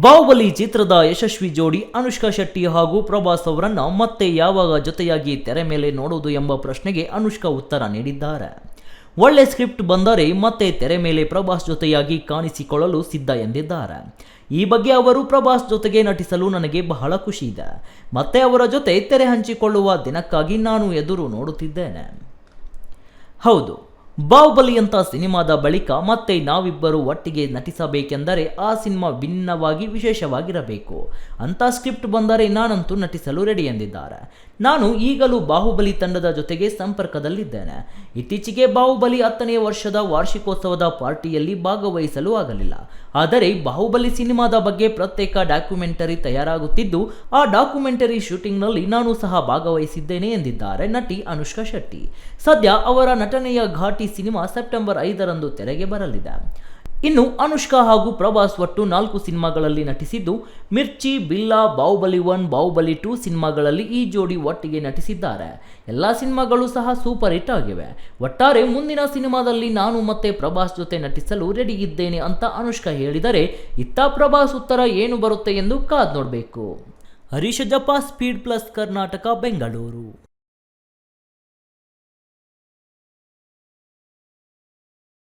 ಬಾಹುಬಲಿ ಚಿತ್ರದ ಯಶಸ್ವಿ ಜೋಡಿ ಅನುಷ್ಕಾ ಶೆಟ್ಟಿ ಹಾಗೂ ಪ್ರಭಾಸ್ ಅವರನ್ನು ಮತ್ತೆ ಯಾವಾಗ ಜೊತೆಯಾಗಿ ತೆರೆ ಮೇಲೆ ನೋಡುವುದು ಎಂಬ ಪ್ರಶ್ನೆಗೆ ಅನುಷ್ಕಾ ಉತ್ತರ ನೀಡಿದ್ದಾರೆ. ಒಳ್ಳೆ ಸ್ಕ್ರಿಪ್ಟ್ ಬಂದರೆ ಮತ್ತೆ ತೆರೆ ಮೇಲೆ ಪ್ರಭಾಸ್ ಜೊತೆಯಾಗಿ ಕಾಣಿಸಿಕೊಳ್ಳಲು ಸಿದ್ಧ ಎಂದಿದ್ದಾರೆ. ಈ ಬಗ್ಗೆ ಅವರು ಪ್ರಭಾಸ್ ಜೊತೆಗೆ ನಟಿಸಲು ನನಗೆ ಬಹಳ ಖುಷಿ ಇದೆ. ಮತ್ತೆ ಅವರ ಜೊತೆ ತೆರೆ ಹಂಚಿಕೊಳ್ಳುವ ದಿನಕ್ಕಾಗಿ ನಾನು ಎದುರು ನೋಡುತ್ತಿದ್ದೇನೆ. ಹೌದು, ಬಾಹುಬಲಿ ಅಂತ ಸಿನಿಮಾದ ಬಳಿಕ ಮತ್ತೆ ನಾವಿಬ್ಬರು ಒಟ್ಟಿಗೆ ನಟಿಸಬೇಕೆಂದರೆ ಆ ಸಿನಿಮಾ ಭಿನ್ನವಾಗಿ ವಿಶೇಷವಾಗಿರಬೇಕು ಅಂತ ಸ್ಕ್ರಿಪ್ಟ್ ಬಂದರೆ ನಾನಂತೂ ನಟಿಸಲು ರೆಡಿ ಎಂದಿದ್ದಾರೆ. ನಾನು ಈಗಲೂ ಬಾಹುಬಲಿ ತಂಡದ ಜೊತೆಗೆ ಸಂಪರ್ಕದಲ್ಲಿದ್ದೇನೆ. ಇತ್ತೀಚೆಗೆ ಬಾಹುಬಲಿ 10ನೇ ವರ್ಷದ ವಾರ್ಷಿಕೋತ್ಸವದ ಪಾರ್ಟಿಯಲ್ಲಿ ಭಾಗವಹಿಸಲು ಆಗಲಿಲ್ಲ. ಆದರೆ ಬಾಹುಬಲಿ ಸಿನಿಮಾದ ಬಗ್ಗೆ ಪ್ರತ್ಯೇಕ ಡಾಕ್ಯುಮೆಂಟರಿ ತಯಾರಾಗುತ್ತಿದ್ದು, ಆ ಡಾಕ್ಯುಮೆಂಟರಿ ಶೂಟಿಂಗ್ನಲ್ಲಿ ನಾನು ಸಹ ಭಾಗವಹಿಸಿದ್ದೇನೆ ಎಂದಿದ್ದಾರೆ ನಟಿ ಅನುಷ್ಕಾ ಶೆಟ್ಟಿ. ಸದ್ಯ ಅವರ ನಟನೆಯ ಘಾಟಿ ಸಿನಿಮಾ ಸೆಪ್ಟೆಂಬರ್ 5ರಂದು ತೆರೆಗೆ ಬರಲಿದೆ. ಇನ್ನು ಅನುಷ್ಕಾ ಹಾಗೂ ಪ್ರಭಾಸ್ ಒಟ್ಟು 4 ಸಿನಿಮಾಗಳಲ್ಲಿ ನಟಿಸಿದ್ದು, ಮಿರ್ಚಿ, ಬಿಲ್ಲಾ, ಬಾಹುಬಲಿ 1, ಬಾಹುಬಲಿ 2 ಸಿನಿಮಾಗಳಲ್ಲಿ ಈ ಜೋಡಿ ಒಟ್ಟಿಗೆ ನಟಿಸಿದ್ದಾರೆ. ಎಲ್ಲ ಸಿನಿಮಾಗಳು ಸಹ ಸೂಪರ್ ಹಿಟ್ ಆಗಿವೆ. ಒಟ್ಟಾರೆ ಮುಂದಿನ ಸಿನಿಮಾದಲ್ಲಿ ನಾನು ಮತ್ತೆ ಪ್ರಭಾಸ್ ಜೊತೆ ನಟಿಸಲು ರೆಡಿ ಇದ್ದೇನೆ ಅಂತ ಅನುಷ್ಕಾ ಹೇಳಿದರೆ, ಇತ್ತ ಪ್ರಭಾಸ್ ಉತ್ತರ ಏನು ಬರುತ್ತೆ ಎಂದು ಕಾದ್ ನೋಡಬೇಕು. Harish Jappa, speed plus Karnataka, Bengaluru.